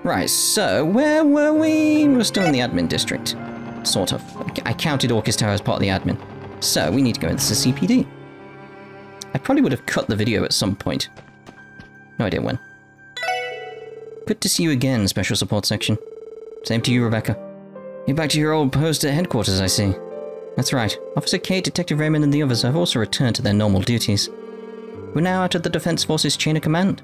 Right, so where were we? We're still in the admin district. Sort of. I counted Orcus Tower as part of the admin. So we need to go into the CPD. I probably would have cut the video at some point. No idea when. Good to see you again, Special Support Section. Same to you, Rebecca. You're back to your old post at headquarters, I see. That's right. Officer Kate, Detective Raymond, and the others have also returned to their normal duties. We're now out of the Defense Force's chain of command.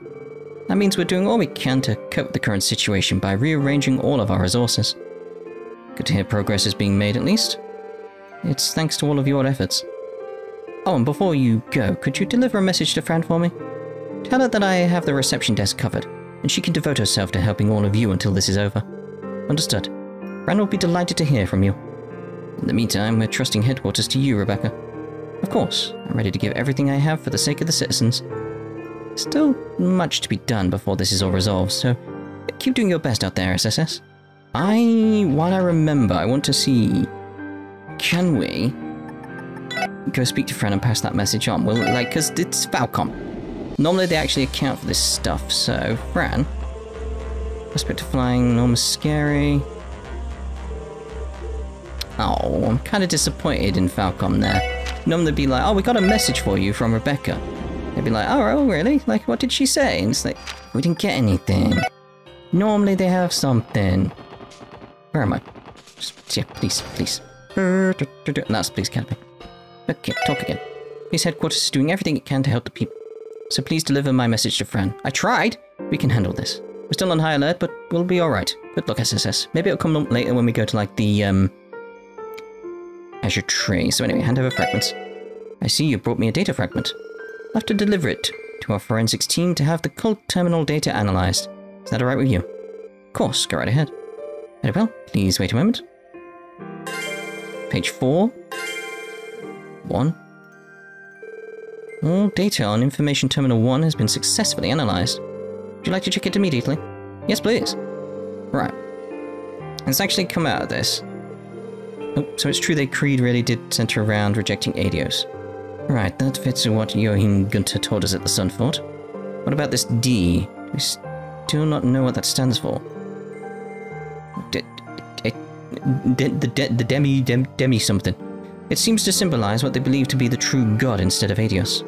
That means we're doing all we can to cope with the current situation by rearranging all of our resources. Good to hear progress is being made, at least. It's thanks to all of your efforts. Oh, and before you go, could you deliver a message to Fran for me? Tell her that I have the reception desk covered, and she can devote herself to helping all of you until this is over. Understood. Fran will be delighted to hear from you. In the meantime, we're trusting headquarters to you, Rebecca. Of course, I'm ready to give everything I have for the sake of the citizens. Still much to be done before this is all resolved, so keep doing your best out there, SSS. While I remember, I want to see... Can we go speak to Fran and pass that message on? Well, like, because it's Falcom. Normally they actually account for this stuff, so Fran. Respect to flying, enormous scary. Oh, I'm kind of disappointed in Falcom there. Normally they'd be like, oh, we got a message for you from Rebecca. They'd be like, oh, really? Like, what did she say? And it's like, we didn't get anything. Normally they have something. Where am I? Just, yeah, please, please. That's please can't be. Okay, talk again. Police headquarters is doing everything it can to help the people. So please deliver my message to Fran. I tried! We can handle this. We're still on high alert, but we'll be alright. Good luck, SSS. Maybe it'll come up later when we go to, like, the, Azure tree. So anyway, hand over fragments. I see you brought me a data fragment. I'll have to deliver it to our forensics team to have the cult terminal data analyzed. Is that alright with you? Of course, go right ahead. Very well, please wait a moment. Page 4. 1. All data on Information Terminal 1 has been successfully analyzed. Would you like to check it immediately? Yes, please. Right. Let's actually come out of this. Oh, so it's true that Creed really did center around rejecting Adios. Right, that fits with what Joachim Gunther told us at the Sunfort. What about this D? We still not know what that stands for. The demi something. It seems to symbolize what they believe to be the true god instead of Adios.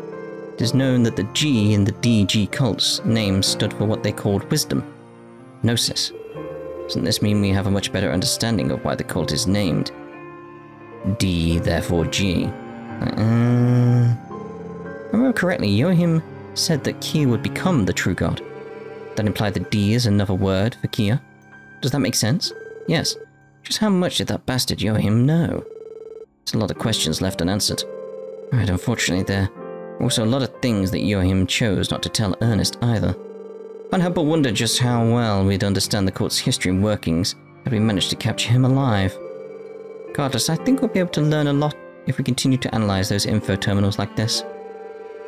It is known that the G in the DG cult's name stood for what they called wisdom. Gnosis. Doesn't this mean we have a much better understanding of why the cult is named? D, therefore G. If I remember correctly, Joachim said that Kia would become the true god. That implied that D is another word for Kia. Does that make sense? Yes. Just how much did that bastard Joachim know? There's a lot of questions left unanswered. Right, unfortunately, there are also a lot of things that Joachim chose not to tell Ernest either. Can't help but wonder just how well we'd understand the cult's history and workings had we managed to capture him alive. Regardless, I think we'll be able to learn a lot if we continue to analyze those info terminals like this.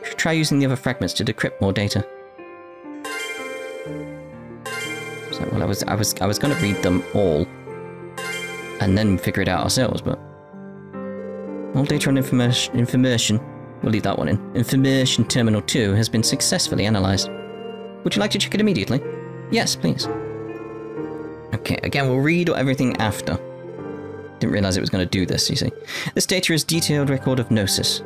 We should try using the other fragments to decrypt more data. So, well, I was going to read them all and then figure it out ourselves, but all data on information, we'll leave that one in. Information Terminal 2 has been successfully analyzed. Would you like to check it immediately? Yes, please. Okay, again, we'll read everything after. Didn't realize it was going to do this, you see. This data is detailed record of Gnosis.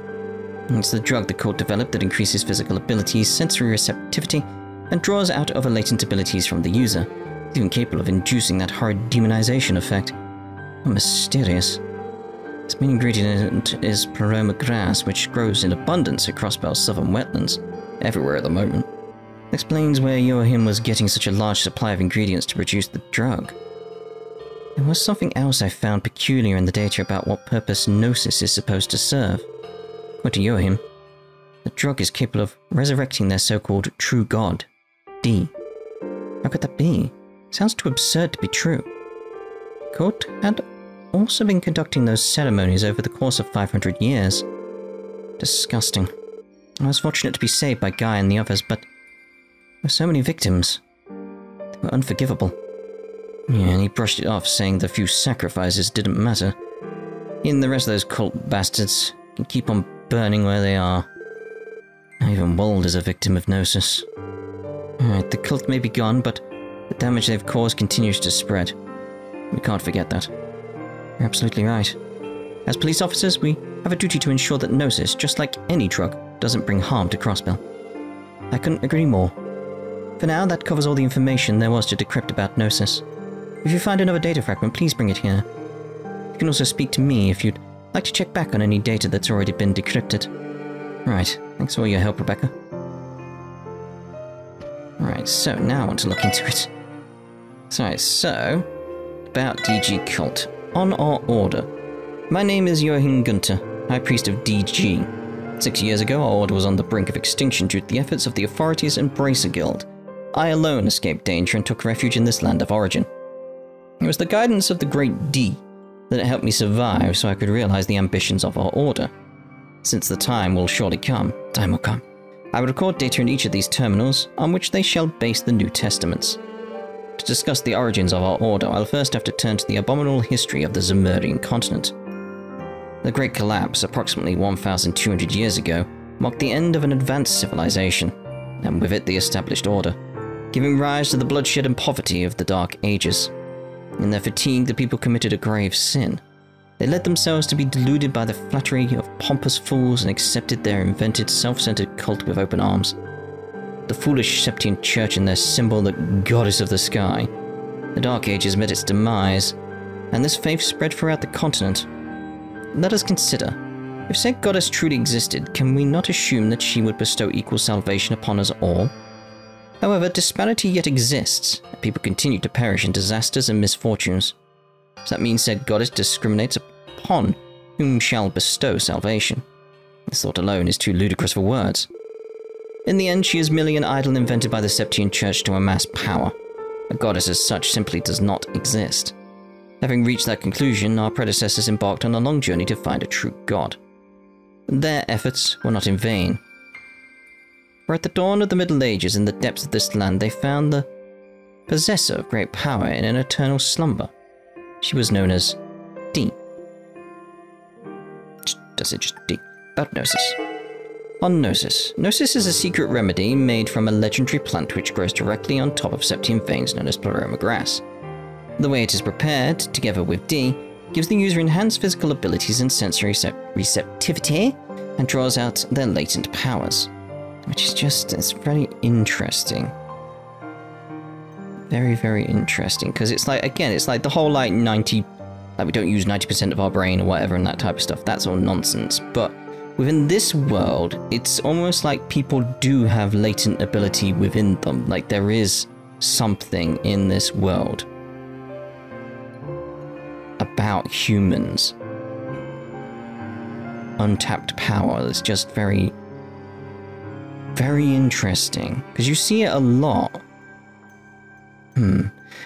It's the drug the cult developed that increases physical abilities, sensory receptivity, and draws out other latent abilities from the user. It's even capable of inducing that horrid demonization effect. How mysterious. Its main ingredient is Paroma grass, which grows in abundance at Crossbell's southern wetlands, everywhere at the moment. It explains where Joachim was getting such a large supply of ingredients to produce the drug. There was something else I found peculiar in the data about what purpose Gnosis is supposed to serve. According to Joachim, the drug is capable of resurrecting their so-called true god, D. How could that be? Sounds too absurd to be true. The cult had also been conducting those ceremonies over the course of 500 years. Disgusting. I was fortunate to be saved by Guy and the others, but there were so many victims. They were unforgivable. Yeah, and he brushed it off, saying the few sacrifices didn't matter. He and the rest of those cult bastards can keep on burning where they are. Even Wold is a victim of Gnosis. Alright, the cult may be gone, but The damage they've caused continues to spread. We can't forget that. You're absolutely right. As police officers, we have a duty to ensure that Gnosis, just like any drug, doesn't bring harm to Crossbell. I couldn't agree more. For now, that covers all the information there was to decrypt about Gnosis. If you find another data fragment, please bring it here. You can also speak to me if you'd like to check back on any data that's already been decrypted. Right, thanks for all your help, Rebecca. Right, so now I want to look into it. So, about DG Cult. On our order. My name is Johann Gunther, High Priest of DG. 6 years ago, our order was on the brink of extinction due to the efforts of the authorities and Bracer Guild. I alone escaped danger and took refuge in this land of origin. It was the guidance of the Great D that helped me survive so I could realize the ambitions of our order. Since the time will come, I will record data in each of these terminals on which they shall base the New Testaments. To discuss the origins of our order, I'll first have to turn to the abominable history of the Zemurian continent. The Great Collapse, approximately 1,200 years ago, marked the end of an advanced civilization, and with it the established order, giving rise to the bloodshed and poverty of the Dark Ages. In their fatigue, the people committed a grave sin. They let themselves to be deluded by the flattery of pompous fools and accepted their invented self-centered cult with open arms. The foolish Septine Church and their symbol, the goddess of the sky. The Dark Ages met its demise, and this faith spread throughout the continent. Let us consider, if said goddess truly existed, can we not assume that she would bestow equal salvation upon us all? However, disparity yet exists, and people continue to perish in disasters and misfortunes. Does that mean said goddess discriminates upon whom shall bestow salvation? This thought alone is too ludicrous for words. In the end, she is merely an idol invented by the Septine Church to amass power. A goddess as such simply does not exist. Having reached that conclusion, our predecessors embarked on a long journey to find a true god. Their efforts were not in vain. For at the dawn of the Middle Ages, in the depths of this land, they found the possessor of great power in an eternal slumber. She was known as D. Does it just D? About Gnosis. On Gnosis. Gnosis is a secret remedy made from a legendary plant which grows directly on top of Septine veins known as pleroma grass. The way it is prepared, together with D, gives the user enhanced physical abilities and sensory receptivity, and draws out their latent powers. Which is just, it's very interesting. Very, very interesting, because it's like, again, it's like the whole like 90, like we don't use 90% of our brain or whatever and that type of stuff, that's all nonsense. But within this world, it's almost like people do have latent ability within them, like there is something in this world about humans. Untapped power that's just very, very interesting. Because you see it a lot.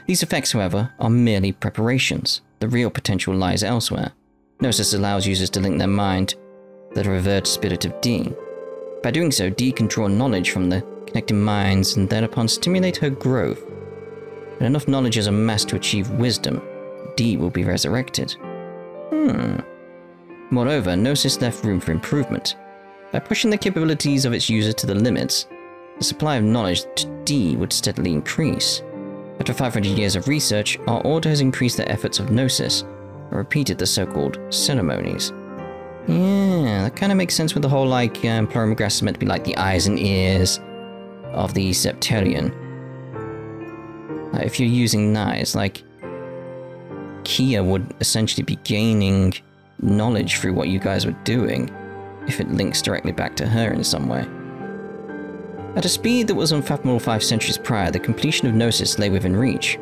These effects, however, are merely preparations. The real potential lies elsewhere. Gnosis allows users to link their mind to the revered spirit of D. By doing so, D can draw knowledge from the connecting minds and thereupon stimulate her growth. When enough knowledge is amassed to achieve wisdom, D will be resurrected. Moreover, Gnosis left room for improvement. By pushing the capabilities of its user to the limits, the supply of knowledge to D would steadily increase. After 500 years of research, our order has increased the efforts of Gnosis and repeated the so-called ceremonies. Yeah, that kind of makes sense with the whole like pleroma grass is meant to be like the eyes and ears of the Septarian. Like, if you're using that, it's like Kia would essentially be gaining knowledge through what you guys were doing if it links directly back to her in some way. At a speed that was unfathomable 5 centuries prior, the completion of Gnosis lay within reach,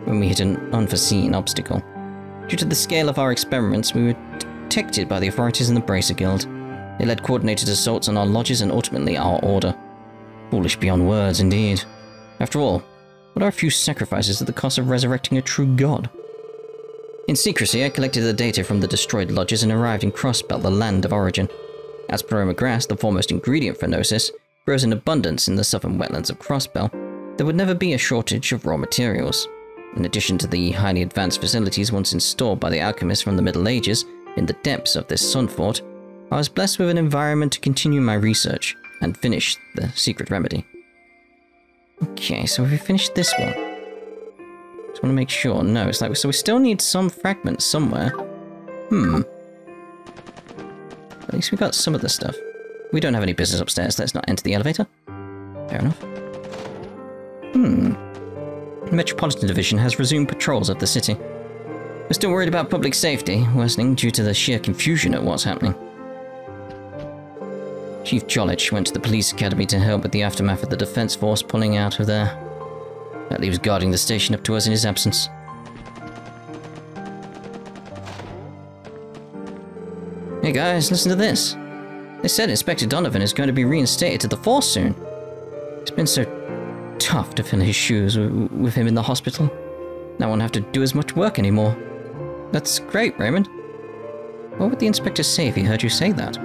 when we hit an unforeseen obstacle. Due to the scale of our experiments, we were detected by the authorities in the Bracer Guild. They led coordinated assaults on our lodges and ultimately our order. Foolish beyond words, indeed. After all, what are a few sacrifices at the cost of resurrecting a true god? In secrecy, I collected the data from the destroyed lodges and arrived in Crossbell, the land of origin. As pleroma grass, the foremost ingredient for Gnosis, grows in abundance in the southern wetlands of Crossbell, there would never be a shortage of raw materials. In addition to the highly advanced facilities once installed by the alchemists from the Middle Ages in the depths of this sun fort, I was blessed with an environment to continue my research and finish the secret remedy. Okay, so we finished this one. Just want to make sure. No, it's like, so we still need some fragments somewhere. At least we got some of the stuff. We don't have any business upstairs. Let's not enter the elevator. Fair enough. The Metropolitan Division has resumed patrols of the city. We're still worried about public safety, worsening due to the sheer confusion at what's happening. Chief Jolich went to the police academy to help with the aftermath of the defense force pulling out of there. That leaves guarding the station up to us in his absence. Hey guys, listen to this. They said Inspector Donovan is going to be reinstated to the force soon. It's been so tough to fill his shoes with him in the hospital. Now I won't have to do as much work anymore. That's great, Raymond. What would the inspector say if he heard you say that?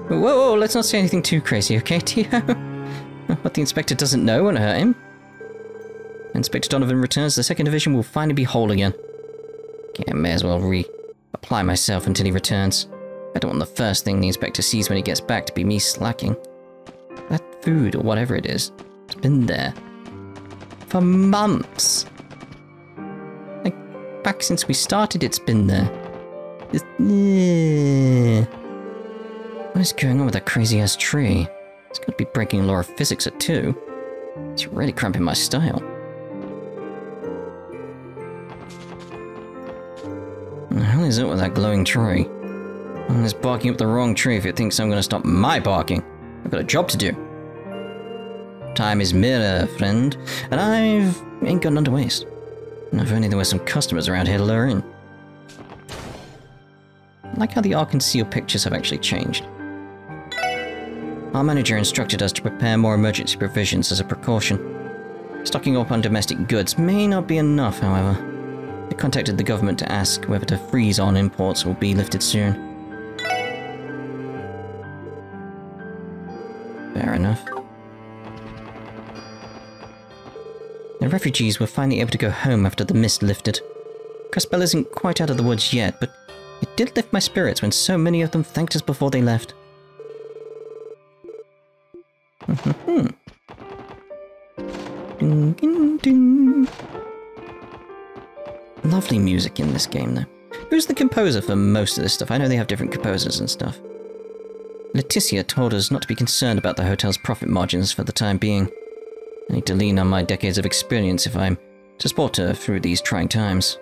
Whoa, let's not say anything too crazy, okay, Tio? What the inspector doesn't know won't hurt him. Inspector Donovan returns, the second division will finally be whole again. Yeah, may as well reapply myself until he returns. I don't want the first thing the inspector sees when he gets back to be me slacking. That food, or whatever it is, it's been there. For months. Like, back since we started, it's been there. What is going on with that crazy-ass tree? It's got to be breaking law of physics at 2. It's really cramping my style. What the hell is up with that glowing tree? I'm just barking up the wrong tree if it thinks I'm going to stop my barking. I've got a job to do. Time is mirror, friend, and I've ain't got none to waste. And if only there were some customers around here to lure in. I like how the Ark and Seal pictures have actually changed. Our manager instructed us to prepare more emergency provisions as a precaution. Stocking up on domestic goods may not be enough, however. I contacted the government to ask whether the freeze on imports will be lifted soon. Fair enough. The refugees were finally able to go home after the mist lifted. Crossbell isn't quite out of the woods yet, but it did lift my spirits when so many of them thanked us before they left. Lovely music in this game, though. Who's the composer for most of this stuff? I know they have different composers and stuff. Leticia told us not to be concerned about the hotel's profit margins for the time being. I need to lean on my decades of experience if I'm to support her through these trying times.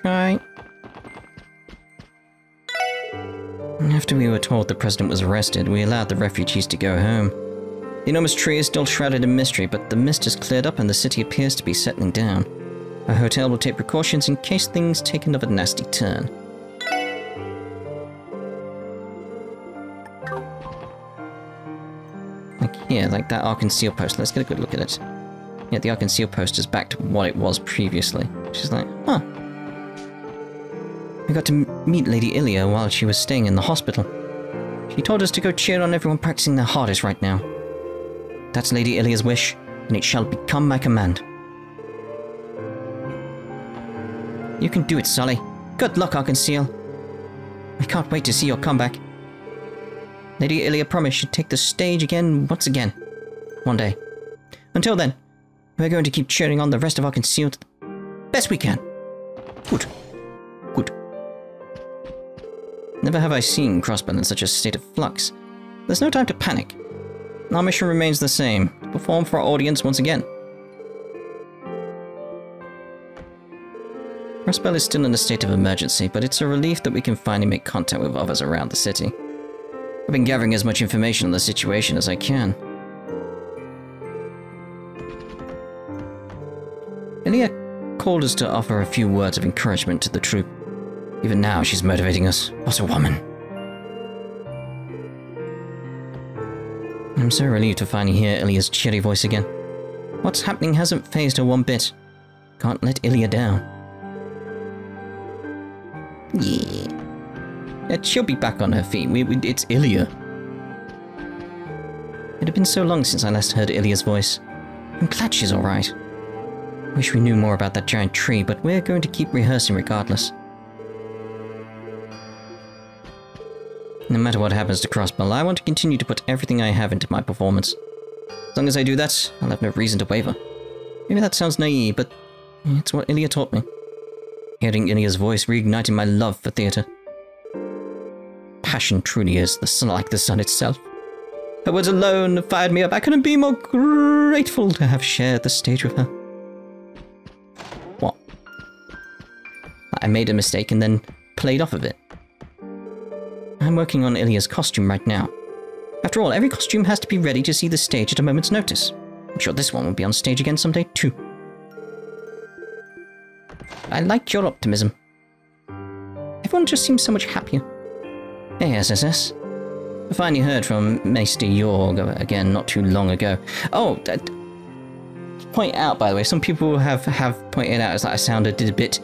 Okay. After we were told the president was arrested, we allowed the refugees to go home. The enormous tree is still shrouded in mystery, but the mist has cleared up and the city appears to be settling down. Our hotel will take precautions in case things take another nasty turn. Like here, like that Ark and Seal post. Let's get a good look at it. Yeah, the Ark and Seal post is back to what it was previously. Which is like, huh. We got to meet Lady Heiyue while she was staying in the hospital. She told us to go cheer on everyone practicing their hardest right now. That's Lady Heiyue's wish, and it shall become my command. You can do it, Sully. Good luck, Ark and Seal. I can't wait to see your comeback. Lady Heiyue promised she'd take the stage again once again. One day. Until then, we're going to keep cheering on the rest of Ark and Seal to the best we can. Good. Good. Never have I seen Crossbell in such a state of flux. There's no time to panic. Our mission remains the same, to perform for our audience once again. Crossbell is still in a state of emergency, but it's a relief that we can finally make contact with others around the city. I've been gathering as much information on the situation as I can. Heiyue called us to offer a few words of encouragement to the troop. Even now, she's motivating us. What a woman. I'm so relieved to finally hear Heiyue's cheery voice again. What's happening hasn't fazed her one bit. Can't let Heiyue down. Yeah. She'll be back on her feet. It's Heiyue. It had been so long since I last heard Heiyue's voice. I'm glad she's alright. Wish we knew more about that giant tree, but we're going to keep rehearsing regardless. No matter what happens to Crossbell, I want to continue to put everything I have into my performance. As long as I do that, I'll have no reason to waver. Maybe that sounds naive, but it's what Heiyue taught me. Hearing Heiyue's voice reignited my love for theatre. Passion truly is like the sun itself. Her words alone fired me up. I couldn't be more grateful to have shared the stage with her. What? I made a mistake and then played off of it. I'm working on Heiyue's costume right now. After all, every costume has to be ready to see the stage at a moment's notice. I'm sure this one will be on stage again someday, too. I like your optimism. Everyone just seems so much happier. Hey, SSS. I finally heard from Maester Jorg again not too long ago. Oh, point out, by the way, some people have pointed out that I sounded a bit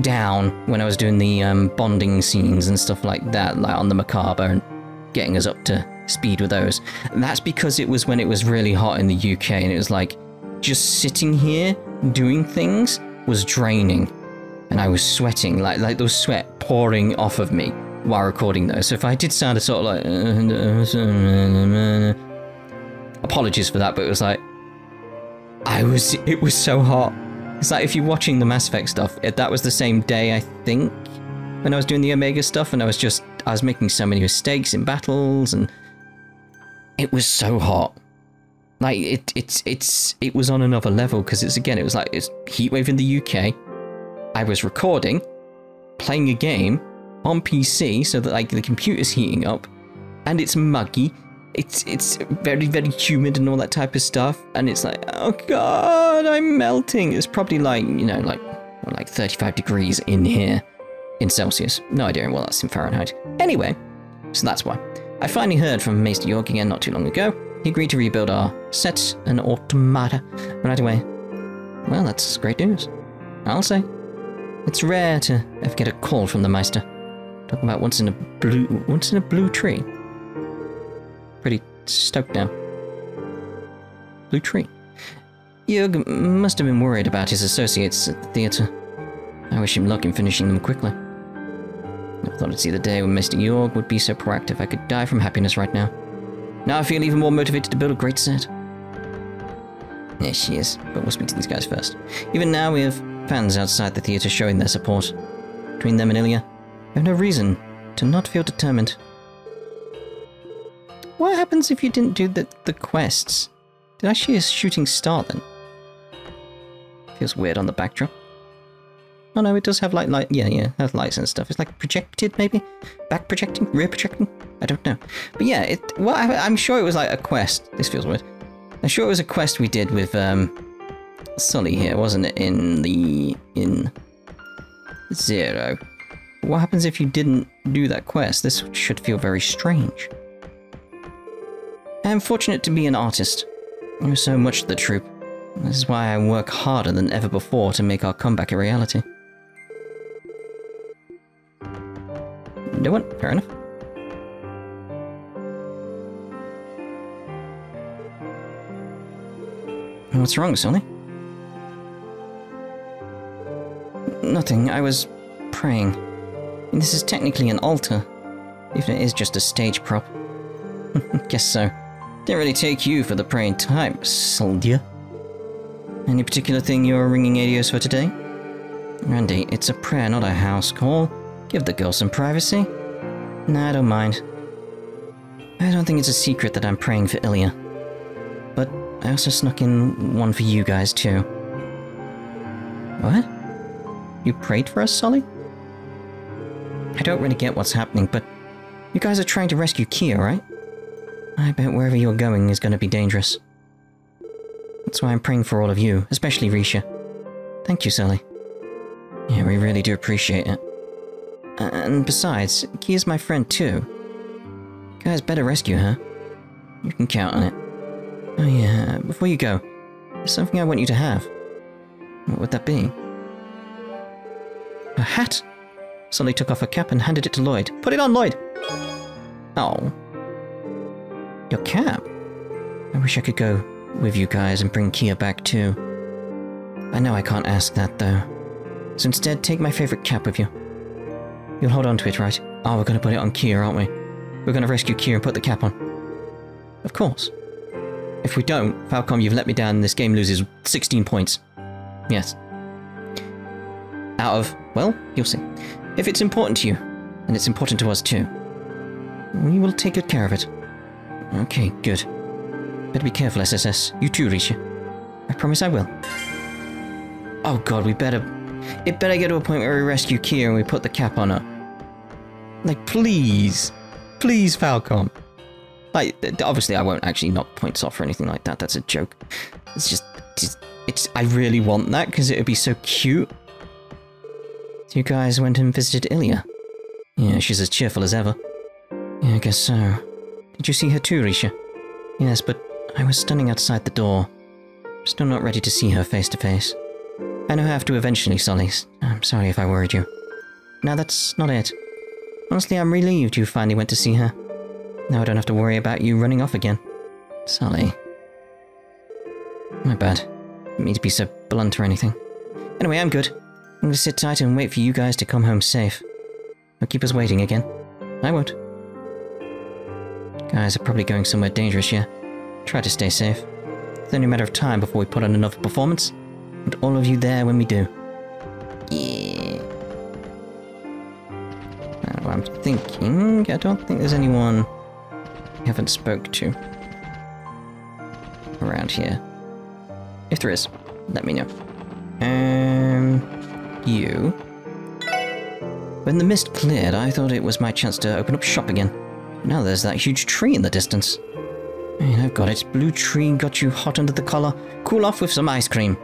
down when I was doing the bonding scenes and stuff like that, like on the Macabre and getting us up to speed with those. And that's because it was when it was really hot in the UK and it was like, just sitting here doing things was draining. And I was sweating, like there was sweat pouring off of me while recording those. So if I did sound a sort of like... apologies for that, but it was like... It was so hot. It's like if you're watching the Mass Effect stuff, that was the same day, I think, when I was doing the Omega stuff, and I was making so many mistakes in battles, and it was so hot. Like, it was on another level, because it's Heatwave in the UK. I was recording, playing a game on PC, so that like the computer's heating up, and it's muggy. It's very, very humid and all that type of stuff, and it's like, oh god, I'm melting. It's probably like, you know, like 35 degrees in here, in Celsius. No idea what that's in Fahrenheit. Anyway, so that's why. I finally heard from Maester Jorg again not too long ago. He agreed to rebuild our set and automata right away. Well, that's great news, I'll say. It's rare to ever get a call from the Meister. Talking about once in a blue tree. Pretty stoked now. Blue tree. Jorg must have been worried about his associates at the theatre. I wish him luck in finishing them quickly. I thought I'd see the day when Maester Jorg would be so proactive I could die from happiness right now. Now I feel even more motivated to build a great set. Yes, she is, but we'll speak to these guys first. Even now we have fans outside the theatre showing their support. Between them and Heiyue, I have no reason to not feel determined. What happens if you didn't do the quests? Did I see a shooting star then? Feels weird on the backdrop. Oh no, it does have light, yeah, it has lights and stuff. It's like projected, maybe? Back projecting? Rear projecting? I don't know. But yeah, I'm sure it was like a quest. This feels weird. I'm sure it was a quest we did with, Sully here, wasn't it? In Zero. What happens if you didn't do that quest? This should feel very strange. I am fortunate to be an artist. I owe so much to the troupe. This is why I work harder than ever before to make our comeback a reality. No one? Fair enough. What's wrong, Sully? Nothing. I was praying. And this is technically an altar, even if it is just a stage prop. Guess so. Didn't really take you for the praying type, soldier. Any particular thing you're ringing Adios for today? Randy, it's a prayer, not a house call. Give the girl some privacy. Nah, I don't mind. I don't think it's a secret that I'm praying for Heiyue. But I also snuck in one for you guys, too. What? You prayed for us, Sully? I don't really get what's happening, but you guys are trying to rescue Kia, right? I bet wherever you're going is going to be dangerous. That's why I'm praying for all of you, especially Risha. Thank you, Sully. Yeah, we really do appreciate it. And besides, Kia's my friend too. You guys better rescue her. You can count on it. Oh yeah, before you go, there's something I want you to have. What would that be? A hat? Sully took off her cap and handed it to Lloyd. Put it on, Lloyd! Oh. Your cap? I wish I could go with you guys and bring Kia back too. I know I can't ask that though. So instead, take my favorite cap with you. You'll hold on to it, right? Oh, we're gonna put it on Kia, aren't we? we're gonna rescue Kier and put the cap on. Of course. If we don't, Falcom, you've let me down and this game loses 16 points. Yes. Out of, well, you'll see. If it's important to you, and it's important to us too, we will take good care of it. Okay, good. Better be careful, SSS. You too, Risha. I promise I will. Oh god, it better get to a point where we rescue Kier and we put the cap on her. Like, please. Please, Falcom. Like, obviously I won't actually knock points off or anything like that. That's a joke. It's just I really want that because it would be so cute. So you guys went and visited Ilya? Yeah, she's as cheerful as ever. Yeah, I guess so. Did you see her too, Risha? Yes, but I was standing outside the door. Still not ready to see her face to face. I know I have to eventually, Sully. I'm sorry if I worried you. No, that's not it. Honestly, I'm relieved you finally went to see her. Now I don't have to worry about you running off again. Sully. My bad. Didn't mean to be so blunt or anything. Anyway, I'm good. I'm gonna sit tight and wait for you guys to come home safe. Don't keep us waiting again. I won't. Guys are probably going somewhere dangerous here. Try to stay safe. It's only a matter of time before we put on another performance. And all of you there when we do. Yeah. Now I'm thinking, I don't think there's anyone we haven't spoke to around here. If there is, let me know. You. When the mist cleared, I thought it was my chance to open up shop again. Now there's that huge tree in the distance. And I've got it. Blue tree got you hot under the collar. Cool off with some ice cream.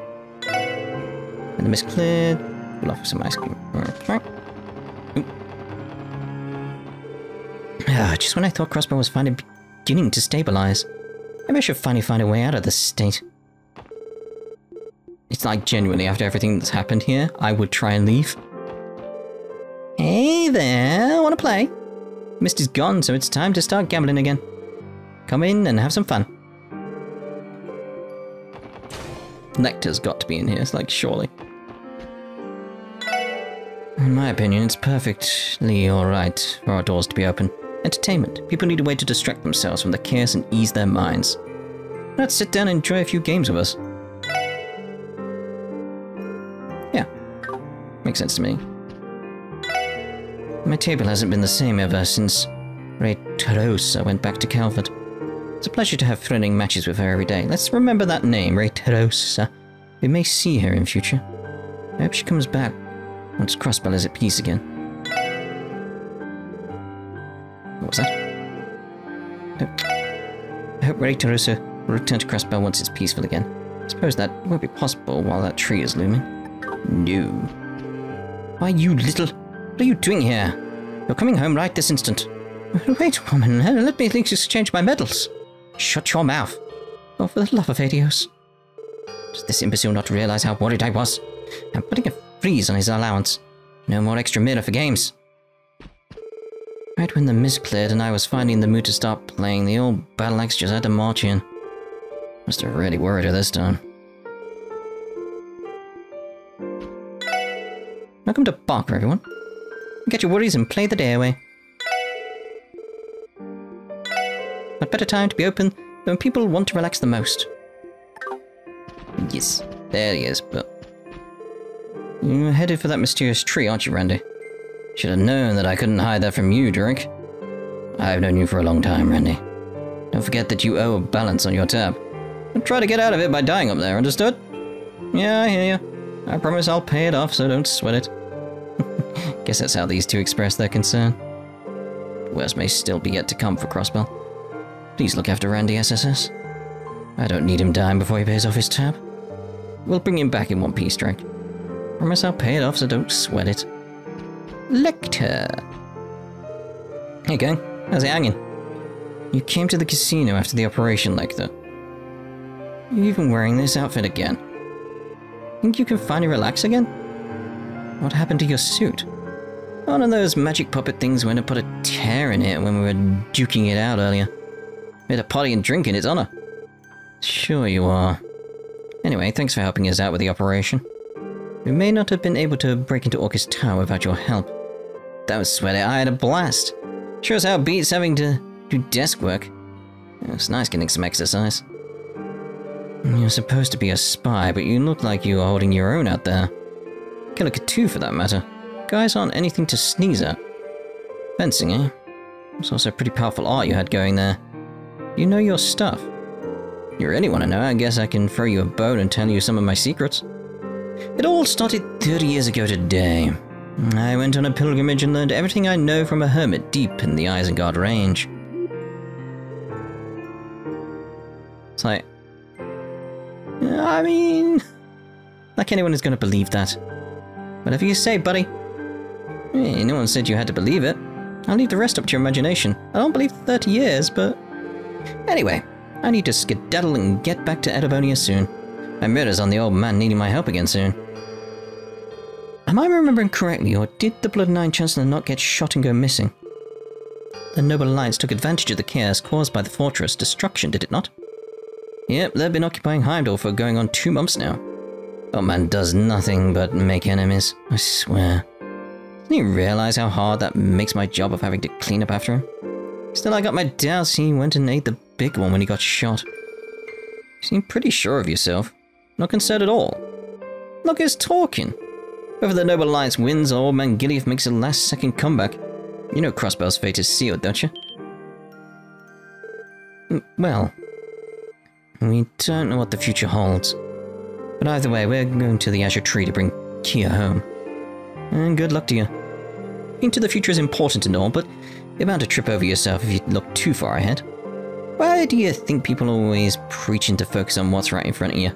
When the mist cleared, cool off with some ice cream. Okay. Just when I thought Crossbell was finally beginning to stabilize. Maybe I should finally find a way out of this state. It's like, genuinely, after everything that's happened here, I would try and leave. Hey there, wanna play? Mist is gone, so it's time to start gambling again. Come in and have some fun. Nectar's got to be in here, it's like, surely. In my opinion, it's perfectly alright for our doors to be open. Entertainment. People need a way to distract themselves from the chaos and ease their minds. Let's sit down and enjoy a few games with us. Yeah. Makes sense to me. My table hasn't been the same ever since Revache went back to Calvard. It's a pleasure to have thrilling matches with her every day. Let's remember that name, Revache. We may see her in future. I hope she comes back once Crossbell is at peace again. What was that? I hope Revache will return to Crossbell once it's peaceful again. I suppose that won't be possible while that tree is looming. No. Why, you little... What are you doing here? You're coming home right this instant. Wait, woman, let me at least exchange my medals. Shut your mouth. Oh, for the love of Adios. Does this imbecile not realize how worried I was? I'm putting a freeze on his allowance. No more extra mirror for games. Right when the mist cleared and I was finally in the mood to start playing, the old battle axe just had to march in. Must have really worried her this time. Welcome to Barker, everyone. Get your worries and play the day away. What better time to be open than when people want to relax the most? Yes, there he is, but... You're headed for that mysterious tree, aren't you, Randy? Should have known that I couldn't hide that from you, Drake. I've known you for a long time, Randy. Don't forget that you owe a balance on your tab. Don't try to get out of it by dying up there, understood? Yeah, I hear you. I promise I'll pay it off, so don't sweat it. Guess that's how these two express their concern. Worst may still be yet to come for Crossbell. Please look after Randy, SSS. I don't need him dying before he pays off his tab. We'll bring him back in one piece, Drake. Promise I'll pay it off, so don't sweat it. Lecter. Hey gang, how's it hanging? You came to the casino after the operation, Lecter. You're even wearing this outfit again. Think you can finally relax again? What happened to your suit? One of those magic puppet things went and put a tear in it when we were duking it out earlier. We had a party and drink in its honor. Sure you are. Anyway, thanks for helping us out with the operation. We may not have been able to break into Orcus Tower without your help. Don't sweat it, I had a blast. Sure as hell beats having to do desk work. It's nice getting some exercise. You're supposed to be a spy, but you look like you are holding your own out there. Killer could too, for that matter. Guys aren't anything to sneeze at. Fencing, eh? It's also a pretty powerful art you had going there. You know your stuff. You really want to know? I guess I can throw you a bone and tell you some of my secrets. It all started 30 years ago today. I went on a pilgrimage and learned everything I know from a hermit deep in the Isengard range. It's like... I mean... like anyone is going to believe that. Whatever you say, buddy. Hey, no one said you had to believe it. I'll leave the rest up to your imagination. I don't believe 30 years, but... Anyway, I need to skedaddle and get back to Erebonia soon. My murder's on the old man needing my help again soon. Am I remembering correctly, or did the Blood 9 Chancellor not get shot and go missing? The Noble Alliance took advantage of the chaos caused by the fortress destruction, did it not? Yep, they've been occupying Heimdall for going on 2 months now. Old man does nothing but make enemies, I swear. Doesn't he realize how hard that makes my job of having to clean up after him? Still, I got my doubts he went and ate the big one when he got shot. You seem pretty sure of yourself. Not concerned at all. Look who's talking. Whether the Noble Alliance wins or old man Gilead makes a last-second comeback. You know Crossbell's fate is sealed, don't you? Well, we don't know what the future holds. But either way, we're going to the Azure Tree to bring Kia home. And good luck to you. Into the future is important and all, but you're bound to trip over yourself if you look too far ahead. Why do you think people are always preaching to focus on what's right in front of you?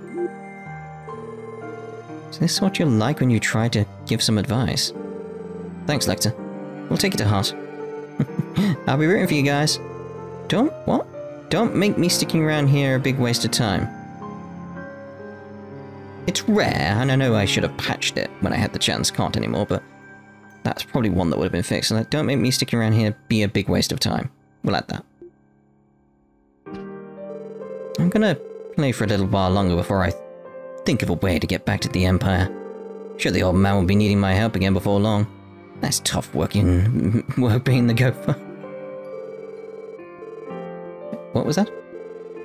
Is this what you're like when you try to give some advice? Thanks, Lecter. We'll take it to heart. I'll be rooting for you guys. Don't make me sticking around here a big waste of time. It's rare, and I know I should have patched it when I had the chance, can't anymore, but that's probably one that would have been fixed. So don't make me sticking around here be a big waste of time. We'll add that. I'm gonna play for a little while longer before I think of a way to get back to the Empire. Sure, the old man will be needing my help again before long. That's tough work being the gopher. What was that?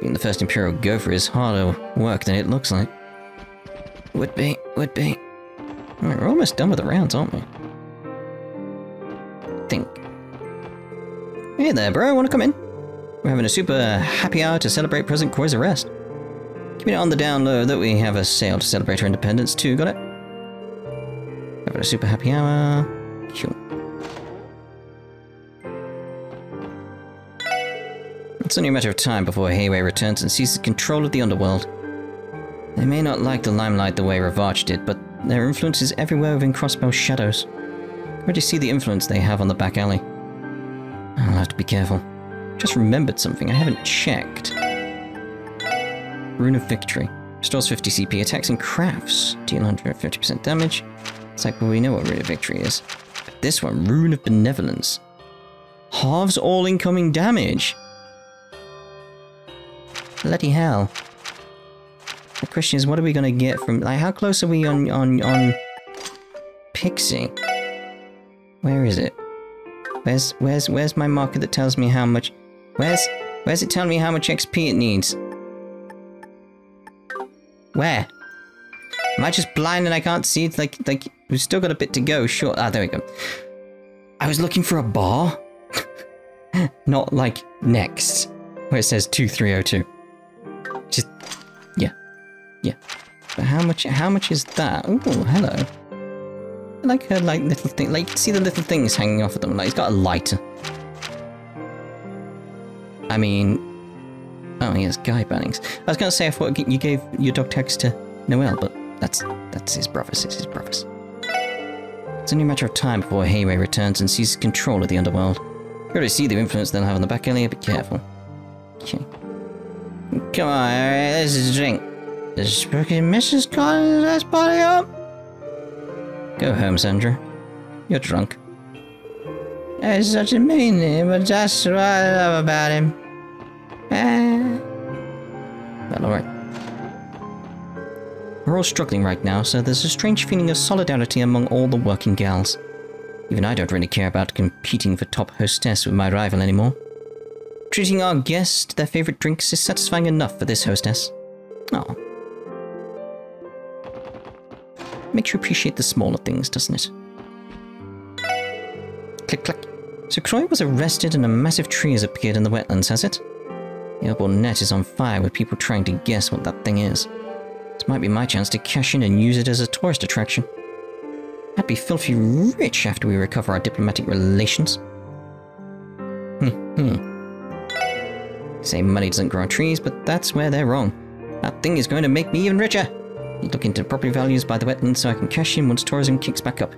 Being the first Imperial Gopher is harder work than it looks like. Would be. We're almost done with the rounds, aren't we? Think. Hey there, bro, wanna come in? We're having a super happy hour to celebrate President Croy's arrest. Keeping it on the down low that we have a sale to celebrate our independence too, got it? Having a super happy hour. Cool. It's only a matter of time before Heiyue returns and seizes control of the underworld. They may not like the limelight the way Revache did, but their influence is everywhere within Crossbell's shadows. Already see the influence they have on the back alley. I'll have to be careful. Just remembered something I haven't checked. Rune of Victory. Restores 50 CP, attacks and crafts. Deal 150% damage. It's like, well, we know what Rune of Victory is. But this one, Rune of Benevolence. Halves all incoming damage. Bloody hell. The question is, what are we gonna get from, like, how close are we on Pixie? Where is it? Where's my marker that tells me how much, where's it telling me how much XP it needs? Where? Am I just blind and I can't see? It's like, we've still got a bit to go, sure. Ah, there we go. I was looking for a bar. Not like next, where it says 2302. Just, yeah. But how much is that? Oh, hello. I like her, like, little thing, like, see the little things hanging off of them, like, it's got a lighter. I mean, oh, yes, Guy Bannings. I was gonna say, I thought you gave your dog tags to Noel, but that's his brothers, it's his brothers. It's only a matter of time before Heiyue returns and seizes control of the underworld. You already see the influence they'll have on the back alley, be careful. Okay. Come on, let's just drink. The spooky Mrs. Collins, let's party up! Go home, Sandra. You're drunk. He's such a meanie, but that's what I love about him. Well, alright. We're all struggling right now, so there's a strange feeling of solidarity among all the working gals. Even I don't really care about competing for top hostess with my rival anymore. Treating our guests to their favourite drinks is satisfying enough for this hostess. Oh. Makes you appreciate the smaller things, doesn't it? Click, click. So Croy was arrested and a massive tree has appeared in the wetlands, has it? The airborne net is on fire with people trying to guess what that thing is. This might be my chance to cash in and use it as a tourist attraction. I'd be filthy rich after we recover our diplomatic relations. Say money doesn't grow on trees, but that's where they're wrong. That thing is going to make me even richer. You look into property values by the wetlands so I can cash in once tourism kicks back up.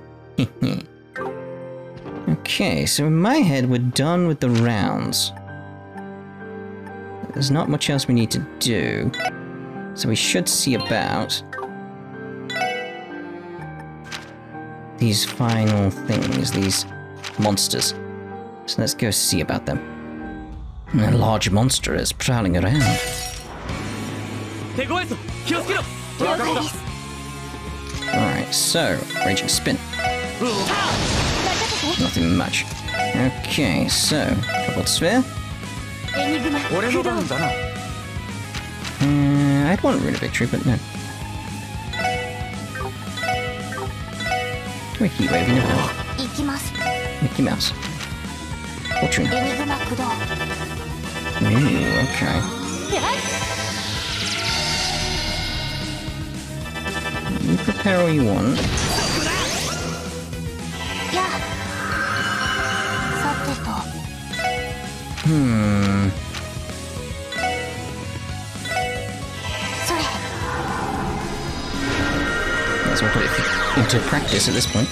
Okay, so in my head we're done with the rounds. There's not much else we need to do. So we should see about these final things, these monsters. So let's go see about them. A large monster is prowling around. Alright, so, raging spin. Nothing much. Okay, so, troubled sphere. I'd want Rune of Victory, but no. Or Heat Wave, you never know. Mickey Mouse. Fortune. Ooh, okay. You prepare all you want. Might as well put it into practice at this point.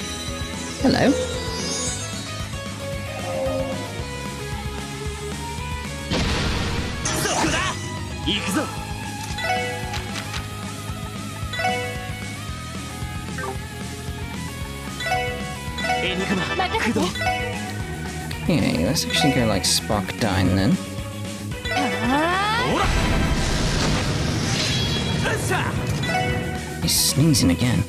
Hello. Okay, let's actually go like Sparkdyne then. He's sneezing again.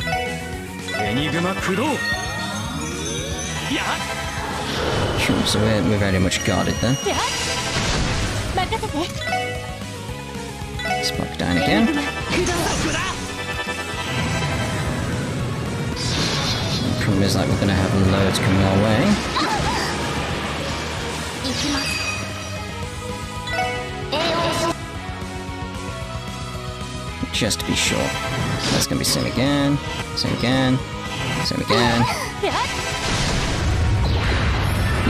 Cool, so we're very much guarded then. Sparkdyne again. The problem is like we're gonna have loads coming our way. Just to be sure. That's gonna be same again, same again, same again.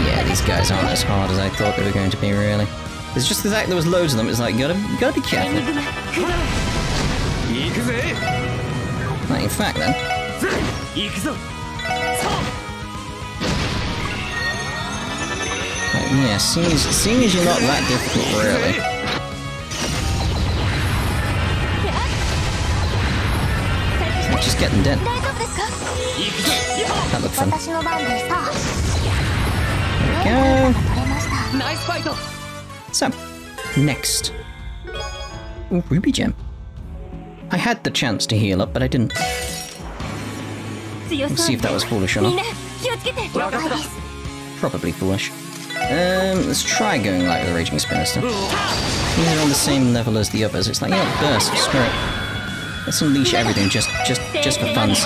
Yeah, these guys aren't as hard as I thought they were going to be, really. It's just the fact there was loads of them, it's like, you gotta be careful. Like, in fact then. Like, yeah, seeing as you're not that difficult, really. Just get them dead. That looked fun. There we go. So, next. Ooh, Ruby Gem. I had the chance to heal up, but I didn't. Let's see if that was foolish or not. Probably foolish. Let's try going like the Raging Spinner stuff. These are on the same level as the others. It's like, yeah, burst, spirit. Let's unleash everything just for funs.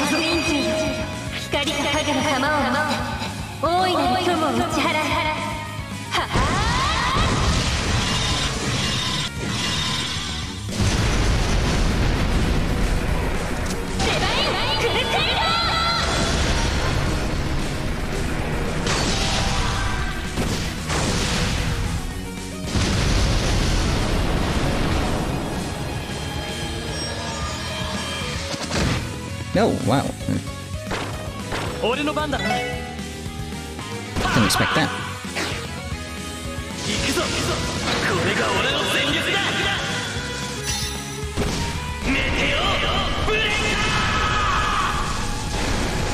Oh, wow. Didn't expect that.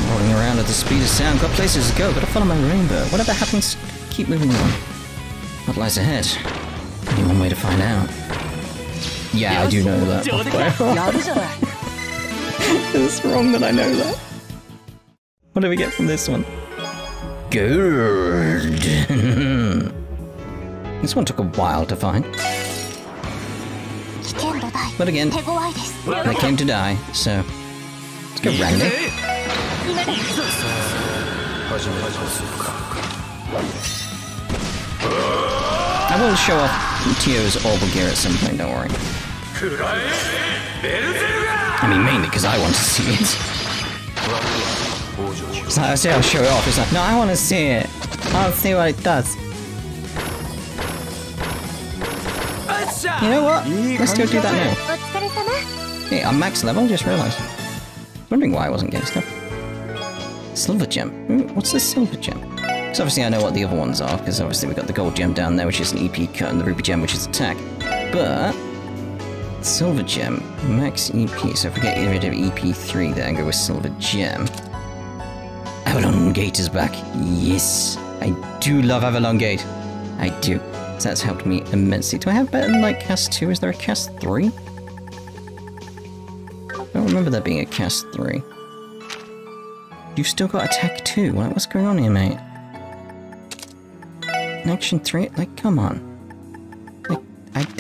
Rolling around at the speed of sound. Got places to go. Gotta follow my rainbow. Whatever happens, keep moving on. What lies ahead? Only one way to find out. Yeah, I do know that. It's wrong that I know that. What do we get from this one? Good. This one took a while to find. But again, I came to die, so let's go Randy. I will show off Tio's orbital gear at some point, don't worry. I mean, mainly because I want to see it. It's like, I say I'll show it off, it's like, no, I want to see it. I want to see what it does. You know what? Let's go do that now. Hey, I'm max level, just realised. Wondering why I wasn't getting stuff. Silver gem. What's the silver gem? Because obviously I know what the other ones are, because obviously we've got the gold gem down there, which is an EP cut, and the ruby gem, which is attack. But silver gem, max EP. So if we get rid of EP3 there and go with silver gem. Avalon Gate is back. Yes, I do love Avalon Gate. I do. So that's helped me immensely. Do I have better than like cast 2? Is there a cast 3? I don't remember there being a cast 3. You've still got attack 2. What's going on here, mate? Action 3? Like, come on. Like,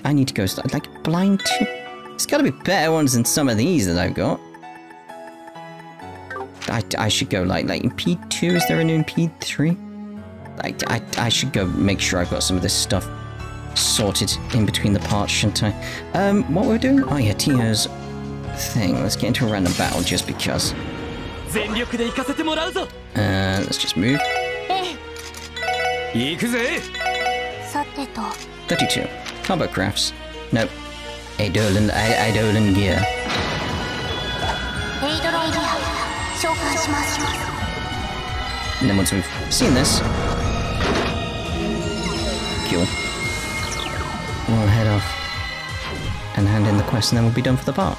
I need to go start. Like, blind 2? There's gotta be better ones than some of these that I've got. I should go like in P2. Is there a new P3? I should go make sure I've got some of this stuff sorted in between the parts, shouldn't I? What we're doing? Oh yeah, Tio's thing. Let's get into a random battle just because. Let's just move. 32. Combat crafts. Nope. Eidolon gear. And then once we've seen this, kill. We'll head off and hand in the quest, and then we'll be done for the part.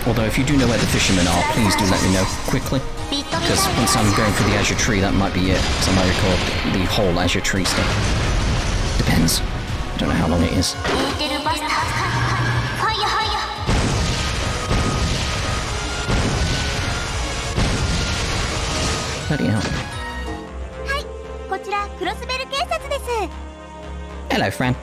Although if you do know where the fishermen are, please do let me know quickly. Because once I'm going for the Azure tree, that might be it. So I might record the whole Azure tree stuff. Depends. I don't know how long it is. Bloody hell. Hello, Fran.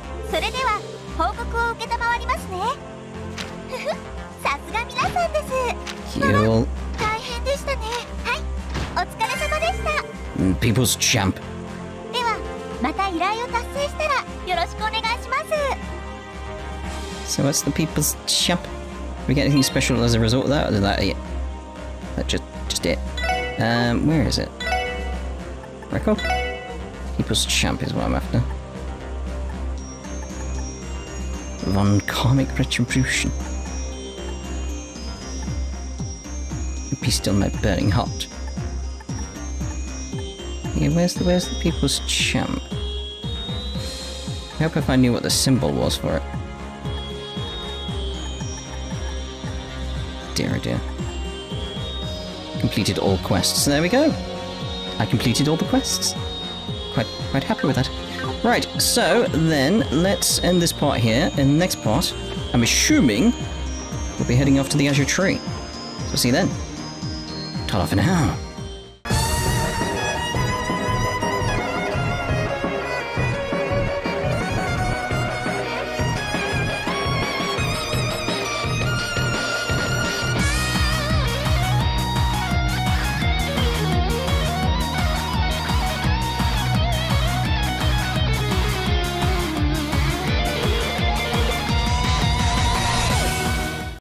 Heal. People's champ. So what's the people's champ? We get anything special as a result of that, or is that it? That's just it. Where is it? Record? People's champ is what I'm after. Von Karmic Retribution. Be still my burning heart. Yeah, where's the people's champ? I hope if I knew what the symbol was for it. Dear oh dear. Completed all quests. So there we go. I completed all the quests. Quite happy with that. Right, so then let's end this part here. In the next part, I'm assuming we'll be heading off to the Azure tree. So see you then. Ta-ra for now.